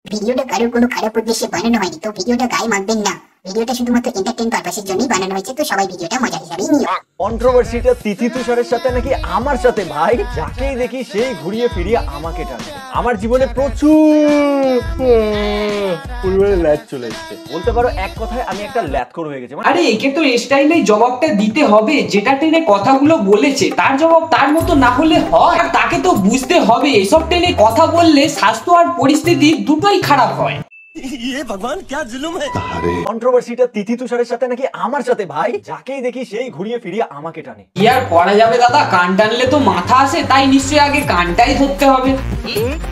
ভিডিওটা কারোর কোনো খারাপ উদ্দেশ্যে বানানো হয়নি, তো ভিডিওটা গায়ে মাখবেন না। ভিডিওটা শুধুমাত্র এন্টারটেইন পারপাসের জন্যই বানানো হয়েছে, তো সবাই ভিডিওটা মজা হিসাবেই নিও। কন্ট্রোভার্সিটা তিথি তুষারের সাথে নাকি আমার সাথে, ভাই যাকেই দেখি সেই ঘুরিয়ে ফিরিয়ে আমাকে টানছে। আমার জীবনে প্রচুর পরিমাণে ল্যাদ চলে এসেছে, বলতে পারো এক কথায় আমি একটা ল্যাদখোর হয়ে গেছি। আরে একে তো স্টাইলে জবাবটা দিতে হবে, যেটা টেনে কথাগুলো বলেছে তার জবাব তার মতো না হলে হয়। আর তাকে তো বুঝতে হবে এসব টেনে কথা বললে স্বাস্থ্য আর পরিস্থিতি দুটোই খারাপ হয়। কন্ট্রোভার্সিটা তিথি তুষারের সাথে নাকি আমার সাথে, ভাই যাকেই দেখি সেই ঘুরিয়ে ফিরিয়ে আমাকে টানে। কি আর করা যাবে দাদা, কান টানলে তো মাথা আসে, তাই নিশ্চয়ই আগে কানটাই ধরতে হবে।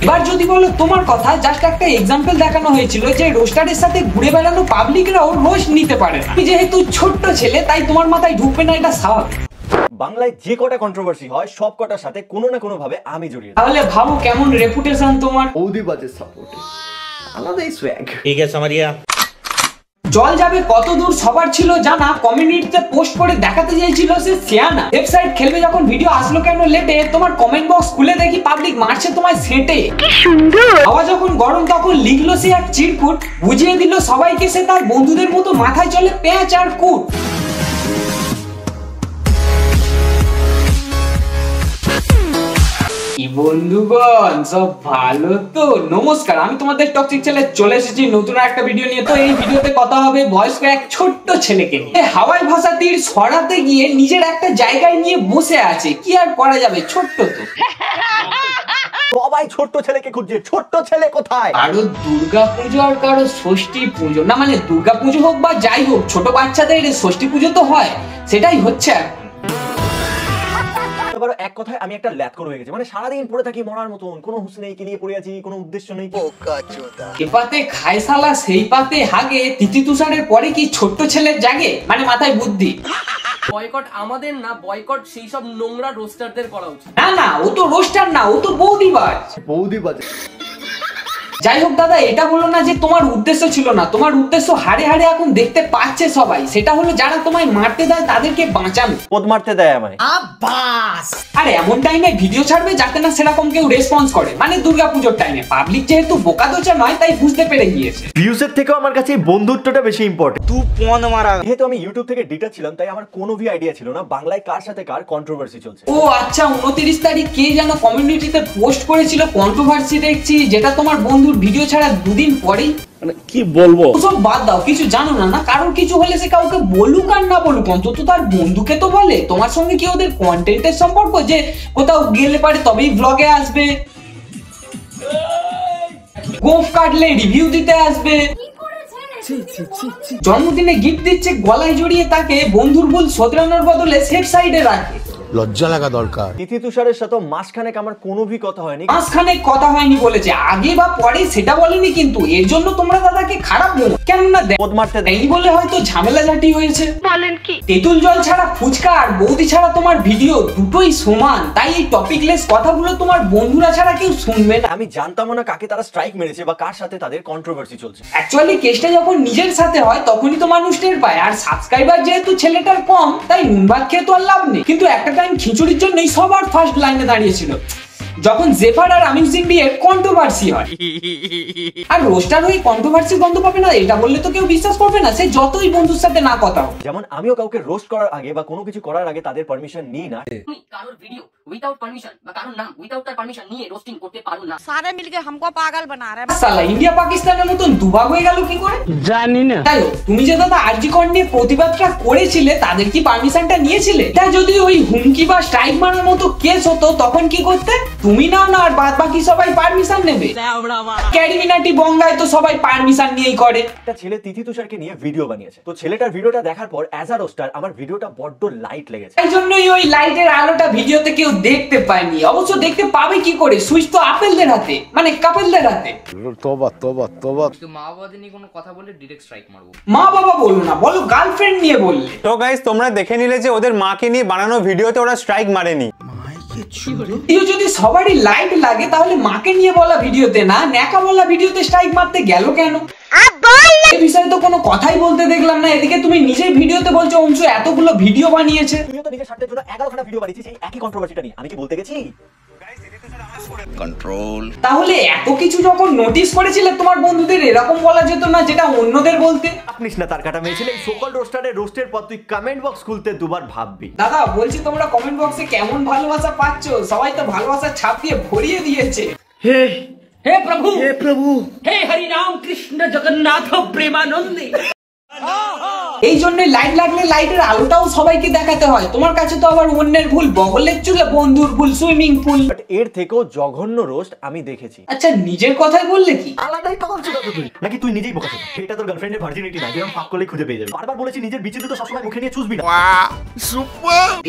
এবার যদি বলো তোমার কথা, জাস্ট একটা এক্সাম্পল দেখানো হয়েছিল যে রোস্টারের সাথে ঘুরে বেড়ানো পাবলিকরাও রোস্ট নিতে পারে না। যেহেতু ছোট্ট ছেলে তাই তোমার মাথায় ঢুকবে না, এটা স্বাভাবিক। বাংলায় যে কটা কন্ট্রোভার্সি হয় সব কটার সাথে কোনো না কোনো ভাবে আমি জড়িয়ে। তাহলে ভাবো কেমন রেপুটেশন তোমার। বৌদি বাজে সাপোর্টে আলাদাই সোয়াগ। ঠিক আছে সামারিয়া। জল যাবে কত দূর সবার ছিল জানা, কমিউনিটিতে পোস্ট করে দেখাতে চাইছিল সে সিয়ানা। ওয়েবসাইট খেলবে যখন ভিডিও আসলো কেন লেটে, তোমার কমেন্ট বক্স খুলে দেখি পাবলিক মারছে তোমায় সেটে। কি সুন্দর। হাওয়া যখন গরম তখন লিখলো সে এক চিরকুট, বুঝিয়ে দিল সবাইকে সে তার বন্ধুদের মতো মাথায় চলে পেঁচ আর কুট। বন্ধুগণ সব ভালো তো? নমস্কার, আমি তোমাদের টক্সিক ছেলে চলে এসেছি নতুন একটা ভিডিও নিয়ে। তো এই ভিডিওতে কথা হবে বয়স্ক এক ছোট্ট ছেলেকে নিয়ে। হাওয়াই ভাষা তীর ছড়াতে গিয়ে নিজের একটা জায়গায় নিয়ে বসে আছে, কি আর করা যাবে, ছোট্ট তো। সবাই ছোট্ট ছেলেকে খুঁজছে, ছোট্ট ছেলে কোথায়? কারো দুর্গা পুজো আর কারো ষষ্ঠী পুজো, না মানে দুর্গা পুজো হোক বা যাই হোক, ছোট বাচ্চাদের ষষ্ঠী পুজো তো হয়, সেটাই হচ্ছে। এক কথায় আমি একটা ল্যাদখোর হয়ে গেছি, মানে সারাদিন পড়ে থাকি মরার মতন, কোনো হুঁশ নেই, কি নিয়ে পড়ে আছি কোনো উদ্দেশ্য নেই। এ পাতে খায় শালা সেই পাতে হাগে, তিথি তুষারের পরে কি ছোট্ট ছেলের জাগে, মানে মাথায় বুদ্ধি। বয়কট আমাদের না, বয়কট সেই সব নোংরা রোস্টারদের করা উচিত। না না, ও তো রোস্টার না, ও তো বৌদিবাজ। বৌদি বাজে। যাই হোক দাদা, এটা বলো না যে তোমার উদ্দেশ্য ছিল না। তোমার উদ্দেশ্য হাড়ে হাড়ে এখন দেখতে পাচ্ছে সবাই, সেটা হলো যারা তোমায় মারতে দেয় তাদেরকে বাঁচানো। পদ মারতে দেয় আমায়। আর এমন টাইমে ভিডিও ছাড়বে যাতে না সেরকম কেউ রেসপন্স করে, মানে দুর্গাপুজোর টাইমে। পাবলিক যেহেতু বোকাদোচা নয় তাই বুঝতে পেরে গিয়েছে ভিউজের থেকেও আমার কাছে বন্ধুত্বটা বেশি ইম্পর্টেন্ট। তুই পদ মারা। যেহেতু আমি ইউটিউব থেকে ডিটা ছিলাম তাই আমার কোনো আইডিয়া ছিল না বাংলায় কার সাথে কার কন্ট্রোভার্সি চলছে। ও আচ্ছা, 29 তারিখ কে যেন কমিউনিটিতে পোস্ট করেছিল কন্ট্রোভার্সি দেখছি, যেটা তোমার বন্ধুর ভিডিও ছাড়া দুদিন পরেই। মানে কি বলবো, সব বাদ দাও, কিছু জানো না। না কারোর কিছু হলে সে কাউকে বলুক আর না বলুক, অন্তত তার বন্ধুকে তো বলে। তোমার সঙ্গে কি ওদের কন্টেন্টের সম্পর্ক যে কোথাও গেলে পারে তবেই ব্লগে আসবে, গোফ কাটলে রিভিউ দিতে আসবে, জন্মদিনে গিফট দিচ্ছে গলায় জড়িয়ে তাকে বন্ধুর ভুল শোধরানোর বদলে সেফ সাইডে রাখে। লজ্জা লাগা দরকার। তিথি তুষারের সাথে মাসখানেক আমার কোনো কথা হয়নি। মাসখানেক কথা হয়নি বলেছে, আগে বা পরে সেটা বলেনি, কিন্তু এর জন্য তোমরা দাদাকে খারাপ বলো কেন না? পদ মারতে দেয় এই বলে হয়তো ঝামেলা ঝাঁটি হয়েছে। বলেন কি? তেঁতুল জল ছাড়া ফুচকা আর বৌদি ছাড়া তোমার ভিডিও দুটোই সমান, তাই এই টপিকলেস কথাগুলো তোমার বন্ধুরা ছাড়া কেউ শুনবে না। আমি জানতাম না কাকে তারা স্ট্রাইক মেরেছে বা কার সাথে তাদের কন্ট্রোভার্সি চলছে। অ্যাকচুয়ালি কেসটা যখন নিজের সাথে হয় তখনই তো মানুষ টের পায়। আর সাবস্ক্রাইবার যেহেতু ছেলেটার কম, তাই নুন ভাত খেয়ে তো আর লাভ নেই। কিন্তু একটা টাইম খিচুড়ির জন্যই সবার ফার্স্ট লাইনে দাঁড়িয়েছিল যখন জেফার আর আমিউজিং দিয়ে কন্ট্রোভার্সি হয়। আর রোস্টার হয়ে কন্ট্রোভার্সি গন্ধ পাবে না এটা বললে তো কেউ বিশ্বাস করবে না, সে যতই বন্ধুর সাথে না কথা হোক। যেমন আমিও কাউকে রোস্ট করার আগে বা কোনো কিছু করার আগে তাদের পারমিশন নিই না। তুমি কারোর ভিডিও উইদাউট পারমিশন বা কারোর নাম উইদাউট তার পারমিশন নিয়ে রোস্টিং করতে পারো না। सारे मिलके हमको पागल बना रहे हैं। সালা ইন্ডিয়া পাকিস্তানের মতন দুভাগ হয়ে গেল কি করে জানি না। তাই তুমি যে দাদা আরজি কর নিয়ে প্রতিবাদটা করেছিলে, তাদের কি পারমিশনটা নিয়েছিলে? তাই যদি ওই হুমকি বা স্ট্রাইক মারার মতো কেস হতো তখন কি করতে? তুমি নাও না আর বাদ বাকি সবাই পারমিশন নেবে। ক্যারিমিনাটি বঙ্গায় তো সবাই পারমিশন নিয়েই করে। একটা ছেলে তিথি তুষারকে নিয়ে ভিডিও বানিয়েছে, তো ছেলেটার ভিডিওটা দেখার পর অ্যাজ আ রোস্টার আমার ভিডিওটা বড্ড লাইট লেগেছে। এই জন্যই ওই লাইটের আলোটা ভিডিওতে কেউ দেখতে পায়নি। অবশ্য দেখতে পাবে কি করে, সুইচ তো আপেলদের হাতে, মানে কাপেলদের হাতে। তোবা তোবা তোবা। মা বাবাদের নিয়ে কোনো কথা বলে ডিরেক্ট স্ট্রাইক মারবো। মা বাবা বলো না, বলো গার্লফ্রেন্ড নিয়ে বললে। তো গাইস তোমরা দেখে নিলে যে ওদের মাকে নিয়ে বানানো ভিডিওতে ওরা স্ট্রাইক মারেনি। যদি সবারই লাইট লাগে তাহলে মাকে নিয়ে বলা ভিডিওতে না, ন্যাকা বলা ভিডিওতে স্ট্রাইক মারতে গেল কেন? এই বিষয়ে তো কোনো কথাই বলতে দেখলাম না। এদিকে তুমি নিজেই ভিডিওতে বলছো অংশ এতগুলো ভিডিও বানিয়েছে। তুমিও তো নিজের স্বার্থের জন্য 11খানা ভিডিও বানিয়েছিস এই একই কন্ট্রোভার্সিটা নিয়ে, আমি কি বলতে গেছি? कंट्रोल। তাহলে এত কিছু যখন নোটিস করেছিলে তোমার বন্ধুদের এরকম বলা যেত না যেটা অন্যদের বলতে? আপনিস না তার কাটা মেয়ে ছিল এই সোকল রোস্টারে রোস্টের পর তুই কমেন্ট বক্স খুলতে দুবার ভাববি। দাদা বলছি তোমরা কমেন্ট বক্সে কেমন ভালোবাসা পাচ্ছ? সবাই তো ভালোবাসা ছাপ দিয়ে ভরিয়ে দিয়েছে। हे प्रभु हे हरि राम कृष्ण जगन्नाथ प्रेमानंदी। এই জন্য লাইট লাগলে লাইটের আলোটাও সবাইকে দেখাতে হয়। তোমার কাছে তো আবার অন্যের ভুল বগলের চুলে, বন্ধুর ভুল সুইমিং পুল। বাট এর থেকেও জঘন্য রোস্ট আমি দেখেছি। আচ্ছা নিজের কথাই বললে কি? আলাদাই পাগল ছিল তো তুই, নাকি তুই নিজেই বোকা ছিল? এটা তোর গার্লফ্রেন্ডের ভার্জিনিটি না, যেরকম পাক করলেই খুঁজে পেয়ে যাবে। বারবার বলেছি নিজের বিচিত্র তো সবসময় মুখে নিয়ে চুষবি না।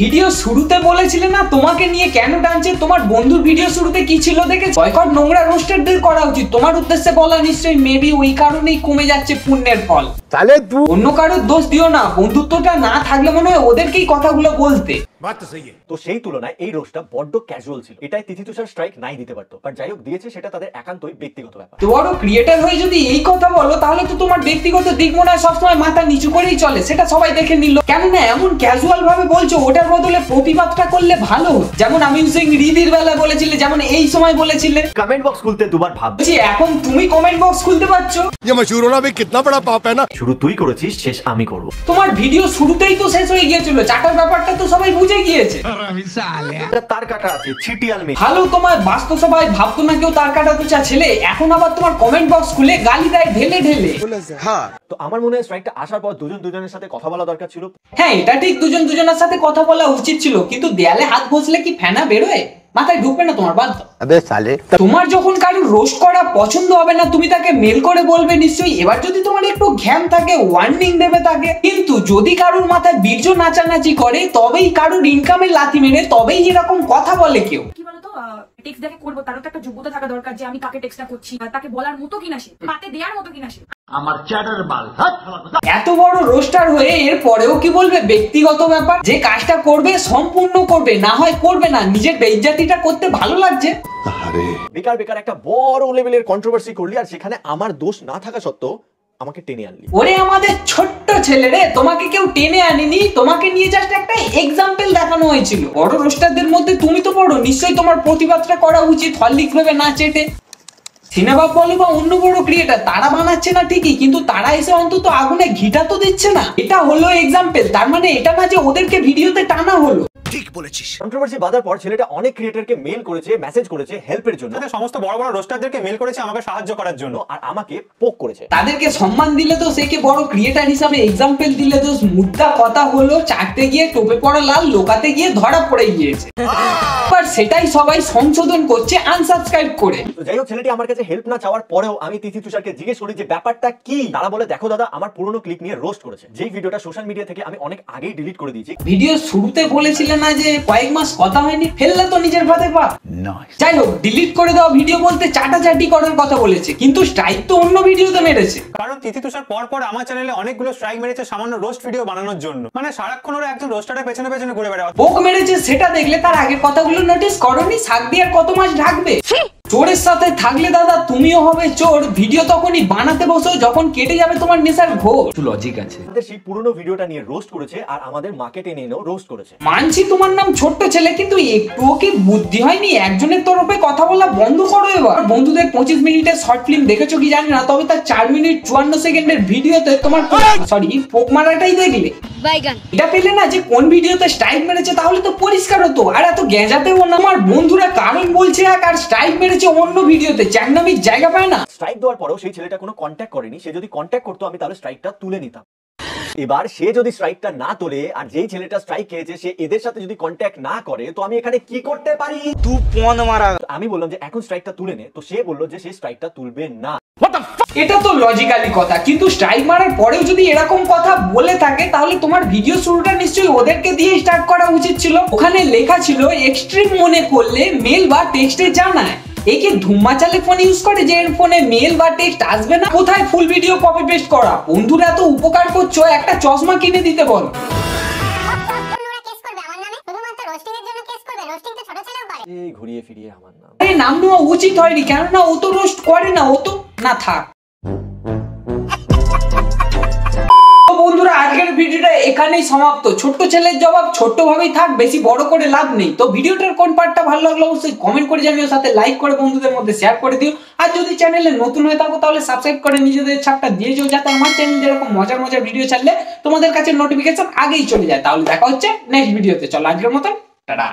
ভিডিও শুরুতে বলেছিলে না তোমাকে নিয়ে কেন টানছে? তোমার বন্ধুর ভিডিও শুরুতে কি ছিল দেখে বয়কট নোংরা রোস্টারদের করা উচিত। তোমার উদ্দেশ্যে বলা নিশ্চয়ই মেবি ওই কারণেই কমে যাচ্ছে পুণ্যের ফল। তাহলে তুই অন্য কারোর দোষ দিও না, বন্ধুত্বটা না থাকলে মনে হয় ওদেরকেই কথাগুলো বলতে। তো সেই তুলনায় এই রোস্টটা বড্ড ক্যাজুয়াল ছিল। এটাই তিথি তুষার স্ট্রাইক নাই দিতে পারতো, বাট যাই হোক দিয়েছে, সেটা তাদের একান্তই ব্যক্তিগত ব্যাপার। তোমারও ক্রিয়েটার হয়ে যদি এই কথা বলো তাহলে তো তোমার ব্যক্তিগত দিক মনে হয় সবসময় মাথা নিচু করেই চলে, সেটা সবাই দেখে নিল। কেননা এমন ক্যাজুয়াল ভাবে বলছো, ওটার বদলে প্রতিবাদটা করলে ভালো। যেমন আমি রিদির বেলা বলেছিলে, যেমন এই সময় বলেছিলে। কমেন্ট বক্স খুলতে দুবার ভাবছি। এখন তুমি কমেন্ট বক্স খুলতে পারছো? ये मशहूर होना भी कितना बड़ा पाप है ना। শুরু তুই করেছিস, শেষ আমি করব। তোমার ভিডিও শুরুতেই তো শেষ হয়ে গিয়েছিল, চাটার ব্যাপারটা তো সবাই বুঝে গিয়েছে। এটা তার কাটা আছে, ছিটিয়াল মেয়ে। ভালো তোমার বাস্তব সবাই ভাবতো না কেউ তার কাটা তো ছেলে, এখন আবার তোমার কমেন্ট বক্স খুলে গালি দেয় ঢেলে ঢেলে। তো আমার মনে হয় স্ট্রাইকটা আসার পর দুজন দুজনের সাথে কথা বলা দরকার ছিল। হ্যাঁ এটা ঠিক, দুজন দুজনের সাথে কথা বলা উচিত ছিল, কিন্তু দেয়ালে হাত ঘষলে কি ফেনা বেরোয়? মাথায় ঢুকবে না তোমার বাদ। তোমার যখন কারোর রোস্ট করা পছন্দ হবে না, তুমি তাকে মেল করে বলবে নিশ্চয়ই। এবার যদি তোমার একটু ঘ্যাম থাকে, ওয়ার্নিং দেবে তাকে। কিন্তু যদি কারোর মাথায় বীর্য নাচানাচি করে, তবেই কারোর ইনকামে লাথি মেরে, তবেই এরকম কথা বলে কেউ। কি বলতো, টেক্সট দেখে করবো, তারও তো একটা যোগ্যতা থাকা দরকার যে আমি কাকে টেক্সটটা করছি, তাকে বলার মতো কিনা সে, পাতে দেওয়ার মতো কিনা সে। এত বড় রোস্টার হয়ে এর পরেও কি বলবে ব্যক্তিগত ব্যাপার? যে কাজটা করবে সম্পূর্ণ করবে, না হয় করবে না। নিজের বেইজ্জতিটা করতে ভালো লাগছে। বেকার বেকার একটা বড় লেভেলের কন্ট্রোভার্সি করলি, আর সেখানে আমার দোষ না থাকা সত্ত্বেও আমাকে টেনে আনলি। ওরে আমাদের ছোট্ট ছেলে রে, তোমাকে কেউ টেনে আনেনি, তোমাকে নিয়ে জাস্ট একটা এক্সাম্পল দেখানো হয়েছিল। বড় রোস্টারদের মধ্যে তুমি তো বড়, নিশ্চয়ই তোমার প্রতিবাদটা করা উচিত। হরলিক্স ভেবে না চেটে সিনেমা বলো বা অন্য বড় ক্রিয়েটার, তারা বানাচ্ছে না ঠিকই, কিন্তু তারা এসে অন্তত আগুনে ঘিটা তো দিচ্ছে না। এটা হলো এক্সাম্পল, তার মানে এটা না যে ওদেরকে ভিডিওতে টানা হলো। ঠিক বলেছিস। কন্ট্রোভার্সি বাঁধার পর ছেলেটা অনেক ক্রিয়েটরকে মেল করেছে, মেসেজ করেছে হেল্পের জন্য। সমস্ত বড় বড় রোস্টারদেরকে মেল করেছে আমাকে সাহায্য করার জন্য, আর আমাকে পোক করেছে। তাদেরকে সম্মান দিলে তো সে কে বড় ক্রিয়েটার হিসাবে এক্সাম্পল দিলে তো। মুদ্রা কথা হলো চাটতে গিয়ে টোপে পড়া লাল, লোকাতে গিয়ে ধরা পড়ে গিয়েছে। আর সেটাই সবাই সংশোধন করছে আনসাবস্ক্রাইব করে। তো যাই হোক, ছেলেটি আমার কাছে হেল্প না চাওয়ার পরেও আমি তিথি তুষারকে জিজ্ঞেস করি যে ব্যাপারটা কি। তারা বলে দেখো দাদা, আমার পুরনো ক্লিপ নিয়ে রোস্ট করেছে, যেই ভিডিওটা সোশ্যাল মিডিয়া থেকে আমি অনেক আগেই ডিলিট করে দিয়েছি। ভিডিও শুরুতে বলেছিলে না যে কয়েক মাস কথা হয়নি, ফেললে তো নিজের ভাতে পা। যাই হোক, ডিলিট করে দাও ভিডিও বলতে চাটাচাটি করার কথা বলেছে, কিন্তু স্ট্রাইক তো অন্য ভিডিওতে মেরেছে। কারণ তিথি তুষার পর পর আমার চ্যানেলে অনেকগুলো স্ট্রাইক মেরেছে সামান্য রোস্ট ভিডিও বানানোর জন্য। মানে সারাক্ষণ ওরা একজন রোস্টারের পেছনে পেছনে ঘুরে বেড়ায়। পোক মেরেছে সেটা দেখলে তার আগের কথাগুলো নোটিস করনি? শাক দিয়ে আর কত মাস ঢাকবে? চোরের সাথে থাকলে দাদা তুমিও হবে চোর। ভিডিও তখনই বানাতে বসো যখন কেটে যাবে তোমার নেশার ঘোর। লজিক আছে। আমাদের সেই পুরনো ভিডিওটা নিয়ে রোস্ট করেছে, আর আমাদের মাকে টেনে এনেও রোস্ট করেছে। মানছি তোমার নাম ছোট্ট ছেলে, কিন্তু একটুও কি বুদ্ধি হয়নি? একজনের তরফে কথা বলা বন্ধ করো এবার। বন্ধুদের 25 মিনিটের শর্ট ফিল্ম দেখেছো কি জানি না, তবে তার 4 মিনিট 54 সেকেন্ডের ভিডিওতে তোমার পোক মারাটাই দেখলে। এটা পেলে না যে কোন ভিডিওতে স্ট্রাইক মেরেছে, তাহলে তো পরিষ্কার হতো। আর এত গেঁজাতেও না। আমার বন্ধুরা কারণ বলছে আর স্ট্রাইক মেরেছে অন্য ভিডিওতে, চ্যাংনামির জায়গা পায় না। স্ট্রাইক দেওয়ার পরেও সেই ছেলেটা কোনো কন্ট্যাক্ট করেনি। সে যদি কন্ট্যাক্ট করতো আমি তাহলে স্ট্রাইকটা তুলে নিতাম। এবার সে যদি স্ট্রাইকটা না তোলে, আর যেই ছেলেটা স্ট্রাইক খেয়েছে সে এদের সাথে যদি কন্ট্যাক্ট না করে, তো আমি এখানে কি করতে পারি? তুই পন মারা। আমি বললাম যে এখন স্ট্রাইকটা তুলে নে, তো সে বললো যে সে স্ট্রাইকটা তুলবে না। এটা তো লজিক্যালি কথা, কিন্তু স্ট্রাইক মারার পরেও যদি এরকম কথা বলে থাকে, তাহলে তোমার ভিডিও শুরুটা নিশ্চয়ই ওদেরকে দিয়ে স্টার্ট করা উচিত ছিল। ওখানে লেখা ছিল এক্সট্রিম মনে করলে মেল বা টেক্সটে জানায়। একে ধুম্মা চালে ফোন ইউজ করে যে এর ফোনে মেল বা টেক্সট আসবে না? কোথায় ফুল ভিডিও কপি পেস্ট করা? বন্ধুরা এত উপকার করছো, একটা চশমা কিনে দিতে বলো। ঘুরিয়ে ফিরিয়ে আমার নাম নাম নেওয়া উচিত হয়নি, কেননা ও তো রোস্ট করে না, ও তো না থাক। বন্ধুরা আজকের ভিডিওটা এখানেই সমাপ্ত। ছোট্ট ছেলের জবাব ছোট্ট ভাবেই থাক, বেশি বড় করে লাভ নেই। তো ভিডিওটার কোন পার্টটা ভালো লাগলো অবশ্যই কমেন্ট করে জানিও, সাথে লাইক করে বন্ধুদের মধ্যে শেয়ার করে দিও। আর যদি চ্যানেলে নতুন হয়ে থাকো তাহলে সাবস্ক্রাইব করে নিজেদের ছাপটা দিয়ে যাও, যাতে আমার চ্যানেলে এরকম মজার মজার ভিডিও ছাড়লে তোমাদের কাছে নোটিফিকেশন আগেই চলে যায়। তাহলে দেখা হচ্ছে নেক্সট ভিডিওতে। চলো আজকের মতো টাটা।